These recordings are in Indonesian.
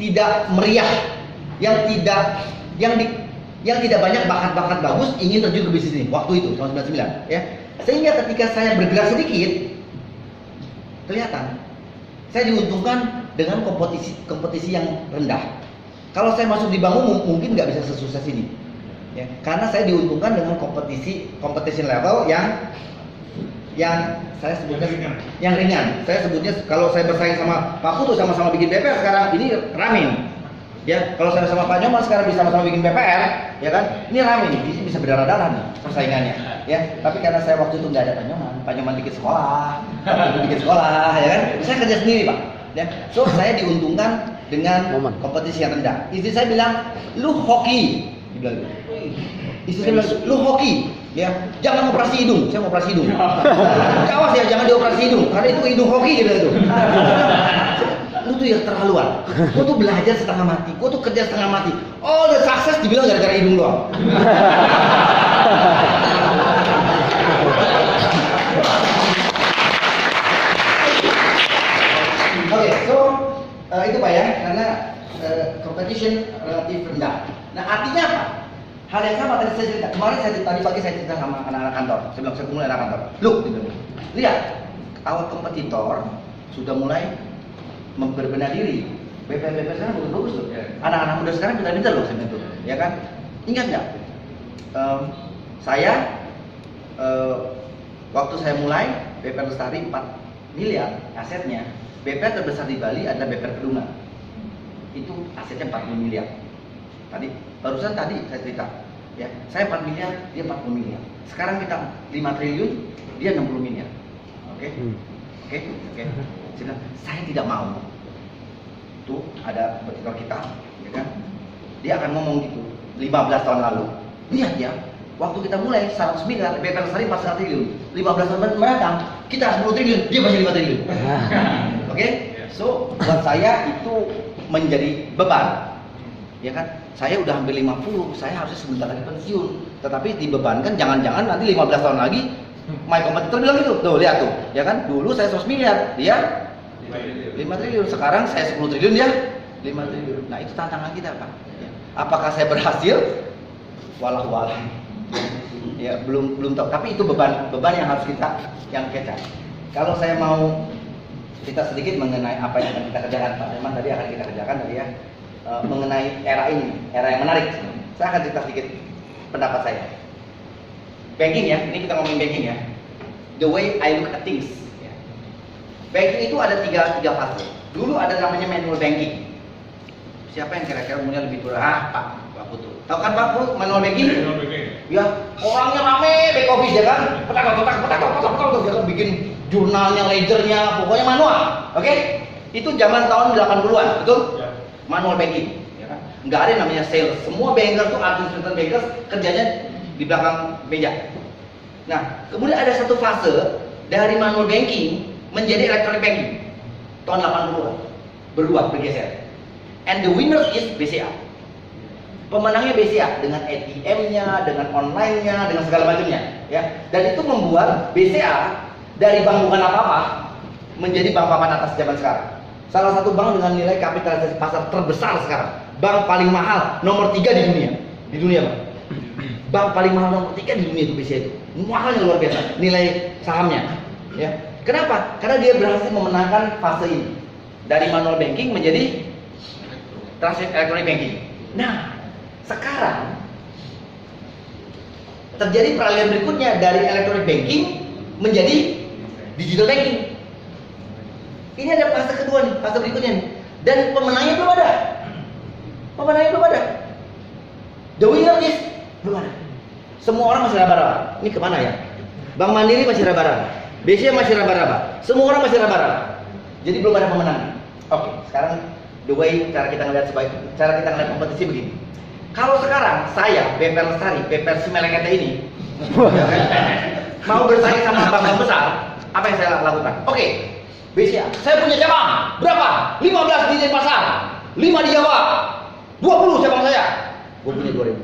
tidak meriah, yang tidak banyak bakat-bakat bagus ingin terjun ke bisnis ini waktu itu tahun 99 ya. Sehingga ketika saya bergerak sedikit kelihatan saya diuntungkan dengan kompetisi yang rendah. Kalau saya masuk di bank umum mungkin nggak bisa sesukses ini ya, karena saya diuntungkan dengan competition level yang saya sebutnya yang ringan. Saya sebutnya kalau saya bersaing sama Pak Putu sama-sama bikin BPR sekarang ini rame nih. Ya, kalau saya sama Pak Nyoman sekarang bisa sama-sama bikin BPR, ya kan? Ini rame nih, ini bisa berdarah-darah nih persaingannya, ya. Tapi karena saya waktu itu nggak ada Pak Nyoman bikin sekolah, ya kan? Saya kerja sendiri Pak, ya. So saya diuntungkan dengan kompetisi yang rendah. Istri saya bilang, lu hoki, dibilang. Istri saya bilang, lu hoki, ya. Jangan operasi hidung, saya mau operasi hidung. Awas ya, jangan dioperasi hidung, karena itu hidung hoki dia bilang itu. Lu tuh ya terlaluan, gua tuh belajar setengah mati, gua tuh kerja setengah mati. Oh, udah sukses dibilang gara-gara hidung doang. Oke, so itu Pak ya, karena competition relatif rendah. Nah artinya apa? Hal yang sama tadi saya cerita, tadi pagi saya cerita sama anak-anak kantor. Saya bilang saya kumpulin anak kantor. Look, gitu. Lihat, awal kompetitor sudah mulai berbenah diri. BPR sekarang bagus loh. Anak-anak muda sekarang pintar-pintar loh sebenarnya tuh, ya kan? Ingat nggak? Saya waktu saya mulai BPR Lestari 4 miliar asetnya. BPR terbesar di Bali adalah BPR Kedungan. Itu asetnya 40 miliar. Barusan tadi saya cerita, ya. Saya 4 miliar, dia 40 miliar. Sekarang kita 5 triliun, dia 60 miliar. Oke. Saya tidak mau. Tuh ada kompetitor kita, ya kan? Dia akan ngomong gitu 15 tahun lalu. Lihat ya, waktu kita mulai 100 miliar, BPR Lestari 400 triliun. 15 tahun mendatang, kita 10 triliun, dia masih 5 triliun. Oke? So, buat saya itu menjadi beban. Ya kan? Saya udah hampir 50, saya harusnya sebentar lagi pensiun. Tetapi dibebankan, jangan-jangan nanti 15 tahun lagi my kompetitor bilang gitu. Tuh, lihat tuh, ya kan? Dulu saya 100 miliar, dia 5 triliun. Sekarang saya 10 triliun, dia 5 triliun. Nah, itu tantangan kita, Pak. Ya. Apakah saya berhasil? Walau ya, belum tahu. Tapi itu beban yang harus kita kecap. Kalau saya mau cerita sedikit mengenai apa yang akan kita kerjakan, Pak Herman tadi akan kita kerjakan tadi ya, mengenai era ini, era yang menarik. Saya akan cerita sedikit pendapat saya. Banking ya, ini kita ngomongin banking ya. The way I look at things. Ya. Banking itu ada tiga fase. Dulu ada namanya manual banking. Siapa yang kira-kira umurnya lebih tua? Pak Putu. Tahu kan Pak Putu manual banking? Ya, orangnya rame back office ya kan? Petak, dia kan bikin jurnalnya, ledgernya, pokoknya manual. Oke? Itu zaman tahun 80-an, betul? Ya. Manual banking, ya kan? Nggak ada yang namanya sales. Semua banker tuh administrator bankers kerjanya di belakang meja. Nah, kemudian ada satu fase dari manual banking menjadi electronic banking. Tahun 80-an. Bergeser. And the winner is BCA. Pemenangnya BCA dengan ATM-nya, dengan online-nya, dengan segala macamnya, ya. Dan itu membuat BCA dari bank bukan apa-apa menjadi bank papan atas zaman sekarang. Salah satu bank dengan nilai kapitalisasi pasar terbesar sekarang. Bank paling mahal nomor 3 di dunia. Di dunia, Pak. Bank paling mahal nomor 3 di dunia itu BCA itu. Mahalnya luar biasa nilai sahamnya, ya. Kenapa? Karena dia berhasil memenangkan fase ini. Dari manual banking menjadi electronic banking. Nah, sekarang terjadi peralihan berikutnya dari electronic banking menjadi digital banking. Ini ada fase kedua nih, fase berikutnya nih. Dan pemenangnya belum ada. The winner is belum ada. Semua orang masih raba-raba. Ini kemana ya? Bank Mandiri masih raba-raba. BCA masih raba-raba. Semua orang masih raba-raba. Jadi belum ada pemenang. Oke, sekarang the way cara kita ngeliat kompetisi begini. Kalau sekarang saya BPR Lestari, BPR Simelekete ini mau bersaing sama bank besar, apa yang saya lakukan? Oke, BCA, saya punya cabang berapa? 15 di Denpasar, 5 di Jawa, 20 cabang saya. Gue punya 2000.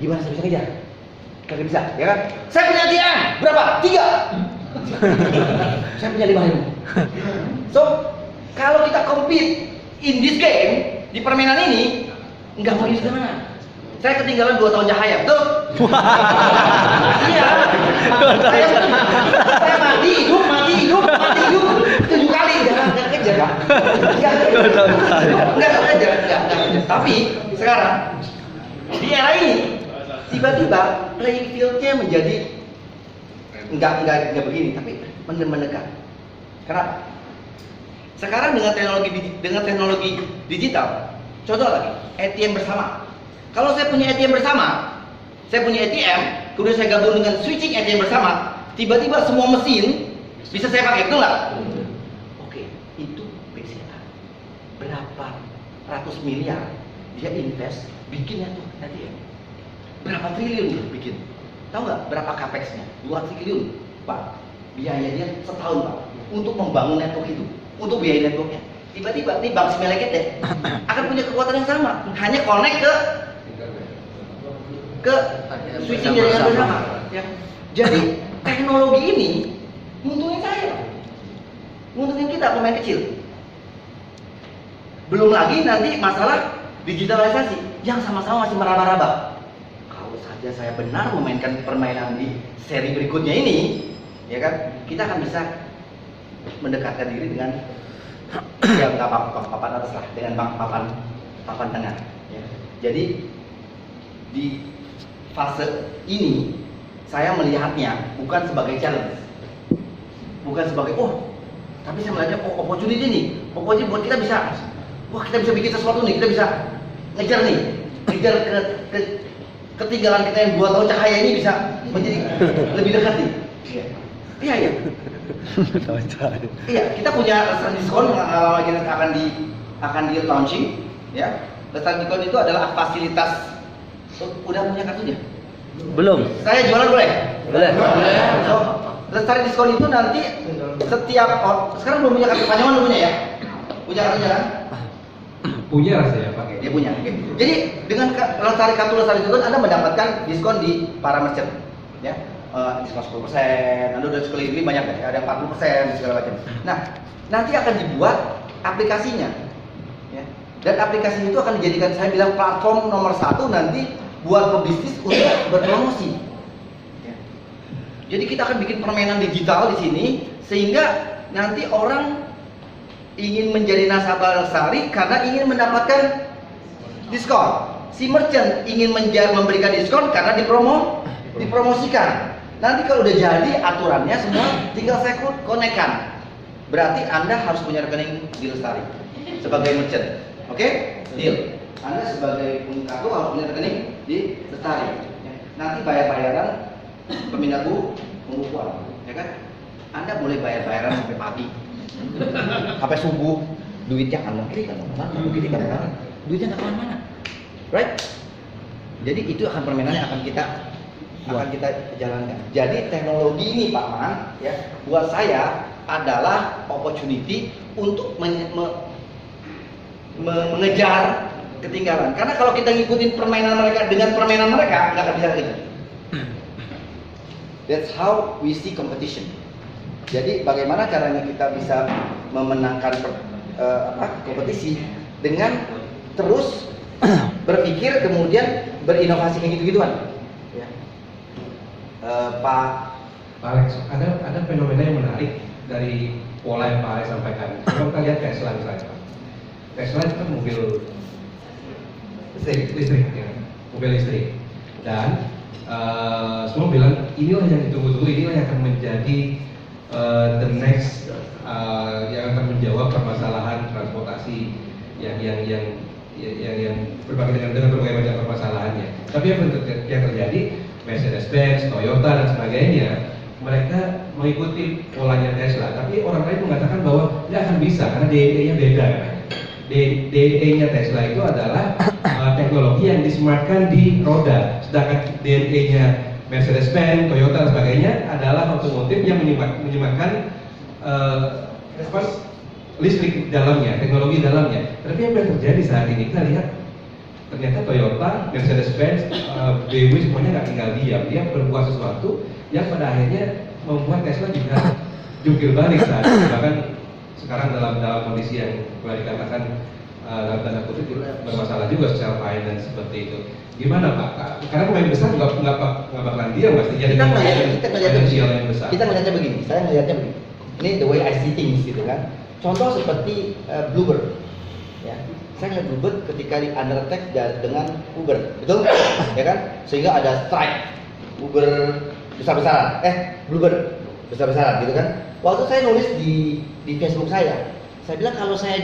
Gimana saya bisa kejar? Kagak bisa, ya kan? Saya punya ATM berapa? 3. Saya punya 5.000. So, Kalau kita compete in this game, di permainan ini, nggak mau di sana. Saya ketinggalan 2 tahun cahaya, betul? Iya. Saya mati hidup, 7 kali nggak kejar. Nggak kejar. Tapi sekarang di era ini tiba-tiba playing field-nya menjadi nggak begini, tapi mendekat. Kenapa? Sekarang dengan teknologi digital, contoh lagi, ATM bersama. Kalau saya punya ATM bersama, kemudian saya gabung dengan switching ATM bersama, tiba-tiba semua mesin bisa saya pakai, betul nggak? Oke, itu BCA. Berapa ratus miliar dia invest bikinnya tuh ATM? Berapa triliun dia bikin? Tahu nggak berapa capex-nya? 2 triliun, Pak. Biayanya setahun, Pak, untuk membangun network itu, untuk biaya networknya. Tiba-tiba nih bank Smeleket deh akan punya kekuatan yang sama, hanya connect ke switching jaringan bersama. Ya. Jadi teknologi ini nguntungin saya, nguntungin kita pemain kecil. Belum lagi nanti masalah digitalisasi yang sama-sama masih meraba-raba. Kalau saja saya benar memainkan permainan di seri berikutnya ini, ya kan, kita akan bisa mendekatkan diri dengan ya nggak papan atas lah, dengan papan tengah. Ya. Jadi di fase ini saya melihatnya bukan sebagai challenge, bukan sebagai tapi saya melihatnya opportunity nih, opportunity buat kita bisa, kita bisa bikin sesuatu nih, kita bisa ngejar ke ketinggalan kita yang 2 tahun cahaya ini bisa menjadi lebih dekat nih. Iya. Iya, kita punya restoran diskon yang akan di launching, ya. Restoran diskon itu adalah fasilitas. Udah punya kartunya? Belum. Saya jualan boleh? Boleh. So, restoran diskon itu nanti setiap sekarang belum punya kartu Panyaman, belum punya ya? Punya kartunya kan? Punya saya pakai. Dia punya. Oke. Jadi dengan kartu restoran diskon Anda mendapatkan diskon di para merchant, ya. Diskon 10%, Anda udah sekeliling banyak deh, ada 40% segala macam. Nah, nanti akan dibuat aplikasinya, ya. Dan aplikasi itu akan dijadikan, saya bilang, platform nomor 1 nanti buat pebisnis untuk berpromosi. Ya. Jadi kita akan bikin permainan digital di sini sehingga nanti orang ingin menjadi nasabah Lestari karena ingin mendapatkan diskon. Si merchant ingin memberikan diskon karena dipromosikan. Nanti kalau udah jadi aturannya semua tinggal saya konekkan. Berarti Anda harus punya rekening di Lestari sebagai merchant. Oke? Deal. Anda sebagai kartu harus punya rekening di Lestari. Nanti bayar-bayaran peminat pembukuan, ya kan? Anda boleh bayar-bayaran sampai pagi. Sampai subuh. Duitnya kan kiri kan mana? Duitnya nggak kemana-mana. Right? Jadi itu akan permainan yang akan kita jalankan. Jadi teknologi ini Pak Man, ya, buat saya adalah opportunity untuk mengejar ketinggalan. Karena kalau kita ngikutin permainan mereka dengan permainan mereka, nggak akan bisa kejar. That's how we see competition. Jadi bagaimana caranya kita bisa memenangkan kompetisi dengan terus berpikir kemudian berinovasi kayak gitu-gituan. Pak Alex, ada fenomena yang menarik dari pola yang Pak Alex sampaikan. Kalau kita lihat Tesla misalnya, Tesla itu kan mobil listrik, ya, mobil listrik. Dan semua bilang inilah yang ditunggu-tunggu, inilah yang akan menjadi the next yang akan menjawab permasalahan transportasi yang berbagai dengan berbagai macam permasalahannya. Tapi yang terjadi Mercedes-Benz, Toyota dan sebagainya, mereka mengikuti polanya Tesla. Tapi orang lain mengatakan bahwa tidak akan bisa karena DNA-nya beda. DNA-nya Tesla itu adalah teknologi yang disematkan di roda, sedangkan DNA-nya Mercedes-Benz, Toyota dan sebagainya adalah otomotif yang menyematkan listrik dalamnya, teknologi dalamnya. Tapi apa yang terjadi saat ini kita lihat ternyata Toyota, Mercedes-Benz, BMW semuanya nggak tinggal diam, dia berbuat sesuatu yang pada akhirnya membuat Tesla juga jungkir balik saat ini. Bahkan sekarang dalam kondisi yang boleh dikatakan dalam tanda kutip bermasalah juga secara finance seperti itu. Gimana Pak? Karena pemain besar juga nggak bakalan diam pasti jadi finansial yang besar. Kita melihatnya begini, saya melihatnya begini. Ini the way I see things gitu kan. Contoh seperti Bluebird, ya. Saya ngeliat Bluebird ketika di under attack dengan Uber, betul? Ya kan? Sehingga ada strike Uber besar-besaran, Bluebird besar-besaran gitu kan. Waktu saya nulis di Facebook saya bilang kalau saya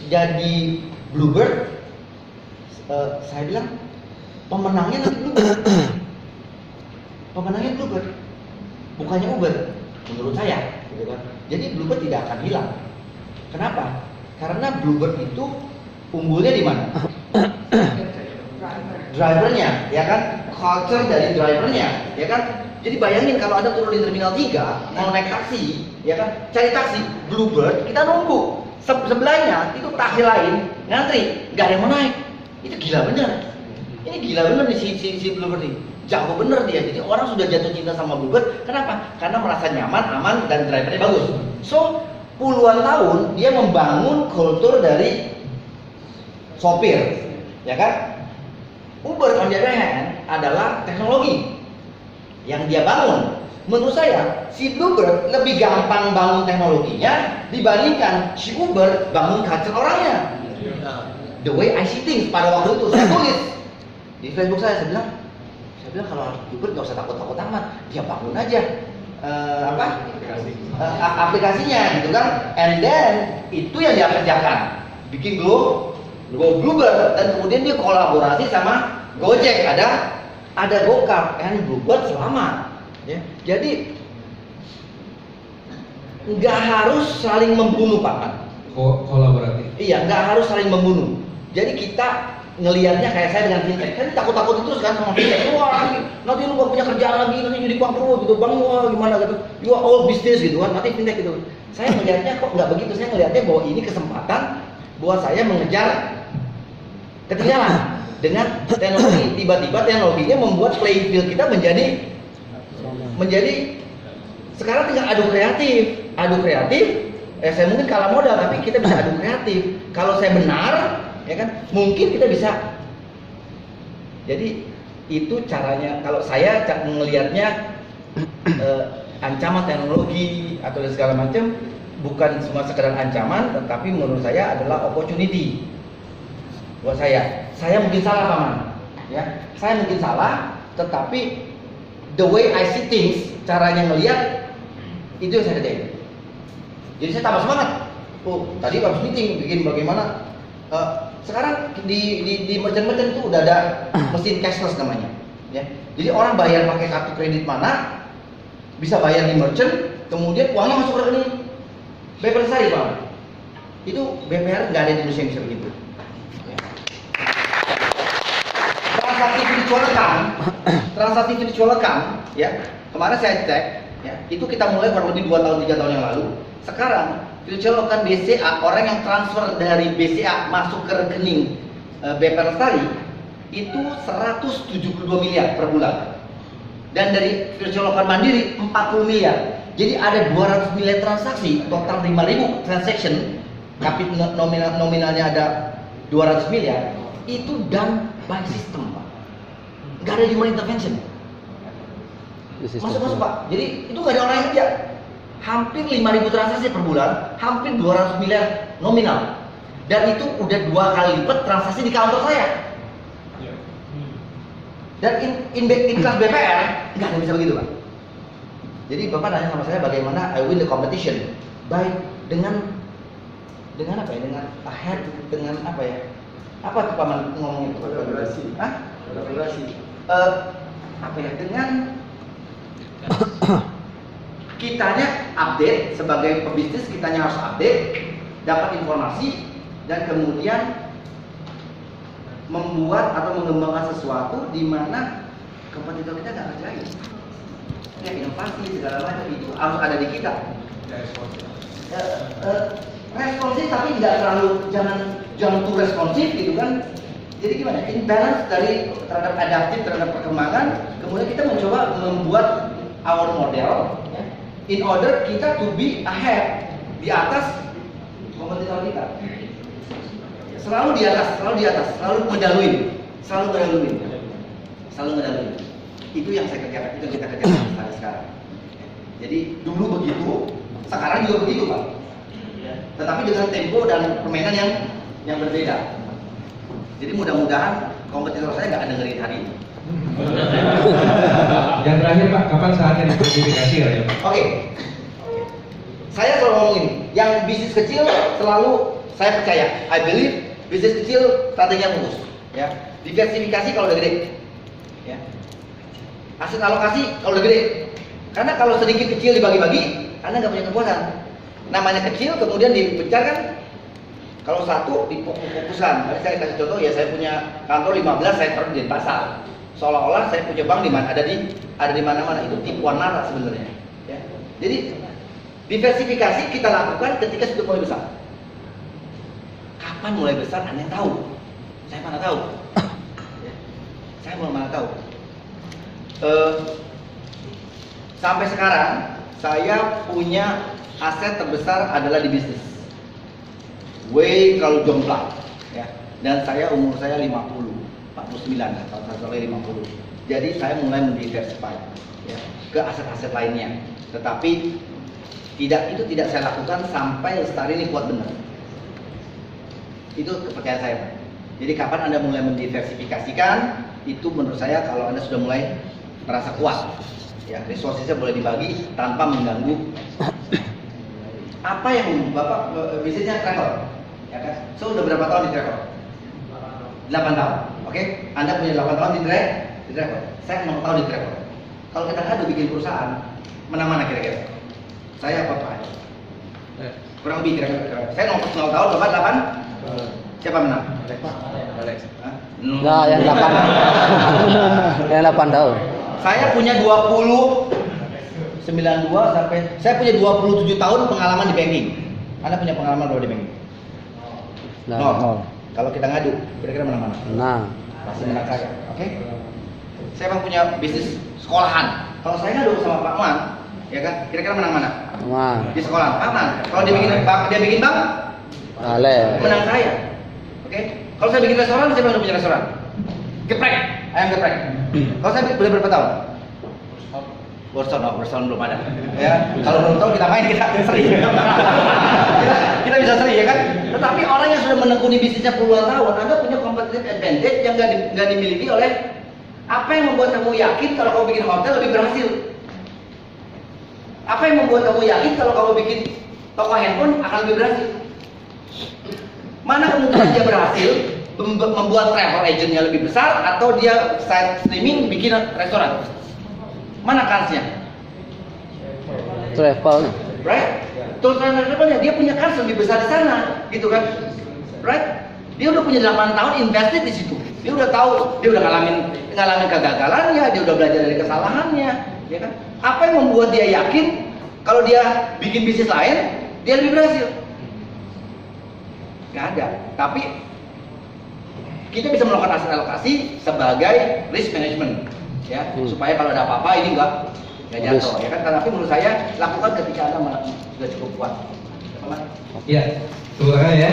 jadi Bluebird, saya bilang pemenangnya nanti Bluebird. Pemenangnya Bluebird, bukannya Uber, menurut saya, gitu kan. Jadi Bluebird tidak akan hilang. Kenapa? Karena Bluebird itu unggulnya di mana? Drivernya, ya kan? Culture dari drivernya, ya kan? Jadi bayangin kalau Anda turun di Terminal 3, mau naik taksi, ya kan? Cari taksi, Bluebird, kita nunggu. Sebelahnya itu taksi lain ngantri, nggak ada yang mau naik. Itu gila bener. Ini gila bener nih si Bluebird ini. Jago bener dia. Jadi orang sudah jatuh cinta sama Bluebird. Kenapa? Karena merasa nyaman, aman, dan drivernya bagus. So puluhan tahun dia membangun kultur dari sopir, ya kan? Uber on the other hand adalah teknologi yang dia bangun. Menurut saya, si Bluebird lebih gampang bangun teknologinya dibandingkan si Uber bangun culture orangnya. The way I see things pada waktu itu saya tulis di Facebook saya bilang kalau Bluebird nggak usah takut-takut amat, dia bangun aja aplikasinya gitu kan, and then itu yang dia kerjakan, bikin Go Bluebird, dan kemudian dia kolaborasi sama Gojek, ada GoCar, and Bluebird selamat. Ya, jadi nggak harus saling membunuh Pak. Kolaboratif. Iya, nggak harus saling membunuh. Jadi kita ngelihatnya kayak saya dengan fintech, kan takut-takut terus kan sama fintech. Wah, nanti lu gak punya kerjaan lagi, nanti jadi bangkrut gitu, bang, wah gimana gitu. You are all business gitu kan, nanti fintech gitu. Saya melihatnya kok nggak begitu. Saya melihatnya bahwa ini kesempatan buat saya mengejar ketinggalan dengan teknologi. Tiba-tiba teknologinya membuat playing field kita menjadi sekarang tinggal adu kreatif. Saya mungkin kalah modal, tapi kita bisa adu kreatif. Kalau saya benar, ya kan, mungkin kita bisa. Jadi itu caranya. Kalau saya melihatnya ancaman teknologi atau segala macam bukan cuma sekedar ancaman, tetapi menurut saya adalah opportunity buat saya. Saya mungkin salah Paman, ya. Saya mungkin salah, tetapi the way I see things, caranya ngelihat itu yang saya kerjain. Jadi saya tambah semangat. Oh, tadi habis meeting bikin bagaimana. Sekarang di merchant-merchant itu udah ada mesin cashless namanya. Ya. Jadi orang bayar pakai kartu kredit mana, bisa bayar di merchant, kemudian uangnya masuk ke rekening BPR Lestari Pak. Itu BPR nggak ada di Indonesia yang bisa begitu. Ya. Transaksi virtual account, ya. Kemarin saya cek, ya, itu kita mulai kurang lebih 2 tahun 3 tahun yang lalu. Sekarang virtual account BCA, orang yang transfer dari BCA masuk ke rekening BPR Lestari itu 172 miliar per bulan. Dan dari virtual account Mandiri 40 miliar. Jadi ada 200 miliar transaksi, total 5.000 transaction. Tapi nominalnya ada 200 miliar. Itu done by system, Pak. Nggak ada human intervention. Masuk Pak. Jadi itu nggak ada orang yang kerja. Hampir 5.000 transaksi per bulan, hampir 200 miliar nominal. Dan itu udah 2 kali lipat transaksi di counter saya. Dan in kelas BPR nggak ada bisa begitu Pak. Jadi Bapak nanya sama saya bagaimana I win the competition dengan apa ya? Dengan ahead, dengan apa ya? Apa tuh Paman ngomongin? Kolaborasi. Kolaborasi. Apa ya? Dengan kitanya update sebagai pebisnis, kitanya harus update, dapat informasi, dan kemudian membuat atau mengembangkan sesuatu di mana kompetitor kita nggak kerjain. Ya, inovasi segala macam itu harus ada di kita. Responsif tapi tidak terlalu jangan too responsif gitu kan. Jadi gimana? Imbalance terhadap adaptif terhadap perkembangan. Kemudian kita mencoba membuat our model, ya, in order kita to be ahead, di atas kompetitor kita. Selalu di atas, selalu ngedaluin. Itu yang saya kerjakan, itu yang kita kerjakan sekarang. Jadi dulu begitu, sekarang juga begitu Pak. Tetapi dengan tempo dan permainan yang berbeda. Jadi mudah-mudahan kompetitor saya nggak dengerin hari ini. Yang terakhir Pak, kapan saatnya disertifikasi ya? Oke. Saya selalu ngomong ini, yang bisnis kecil selalu saya percaya, I believe bisnis kecil strateginya bagus. Ya, diversifikasi kalau udah gede. Ya. Aset alokasi kalau udah gede. Karena kalau sedikit kecil dibagi-bagi, Anda nggak punya kepuasan. Namanya kecil kemudian dipecah kan. Kalau satu difokuskan. Tadi saya kasih contoh ya, saya punya kantor 15, saya taruh di pasar. Seolah-olah saya punya bank di mana, ada di mana-mana. Itu tipuan nara sebenarnya. Ya. Jadi diversifikasi kita lakukan ketika sudah mulai besar. Kapan mulai besar Anda yang tahu. Saya mana tahu. Ya. Saya mana tahu. Sampai sekarang saya punya aset terbesar adalah di bisnis. Way kalau jomplang, ya. Dan saya umur saya 49, kalau saya soleh 50. Jadi saya mulai mendiversify, ya, ke aset-aset lainnya. Tetapi itu tidak saya lakukan sampai Lestari ini kuat benar. Itu kepercayaan saya, Pak. Jadi kapan Anda mulai mendiversifikasikan, itu menurut saya kalau Anda sudah mulai merasa kuat, ya, resourcesnya boleh dibagi tanpa mengganggu. Apa yang Bapak bisnisnya travel, ya kan? So udah berapa tahun di travel? 8 tahun, oke? Anda punya 8 tahun di travel. Saya 6 tahun di travel. Kalau kita ngadu bikin perusahaan, menang mana kira-kira? Saya apa Pak? Kurang lebih kira-kira. Saya 0 tahun, Bapak 8. Siapa menang? Alex. Nah, yang 8. Yang 8 tahun. Saya punya 92 sampai saya punya 27 tahun pengalaman di banking. Anda punya pengalaman berapa di banking? Nah, Nol. Kalau kita ngadu, kira-kira menang mana? Nah, Pasti menang saya, oke? Saya emang punya bisnis sekolahan. Kalau saya ngadu sama Pak Man, ya kan? Kira-kira menang mana? nah, Di sekolahan, Pak Man. Kalau dia bikin bank, Ale. menang saya. Oke? Kalau saya bikin restoran, siapa yang punya restoran? Geprek, ayam geprek. Kalau saya boleh berapa tahun? Borson belum ada. Ya, kalau belum tahu kita main kita seri. kita bisa seri ya kan. Tetapi orang yang sudah menekuni bisnisnya puluhan tahun, Anda punya competitive advantage yang nggak dimiliki oleh apa yang membuat kamu yakin kalau kamu bikin hotel lebih berhasil. Apa yang membuat kamu yakin kalau kamu bikin toko handphone akan lebih berhasil? Mana kemungkinan dia berhasil membuat travel agentnya lebih besar atau dia side streaming bikin restoran? Mana kansnya? Travel. Right? Travelnya dia punya kans lebih besar di sana, gitu kan? Right? Dia udah punya 8 tahun invested di situ. Dia udah tahu, dia udah ngalamin kegagalannya, dia udah belajar dari kesalahannya, ya kan? Apa yang membuat dia yakin kalau dia bikin bisnis lain, dia lebih berhasil? Gak ada. Tapi kita bisa melakukan aset alokasi sebagai risk management, ya, supaya kalau ada apa-apa ini nggak jatuh, ya kan? Tapi menurut saya lakukan ketika Anda sudah cukup kuat. Iya, tepuk tangan ya.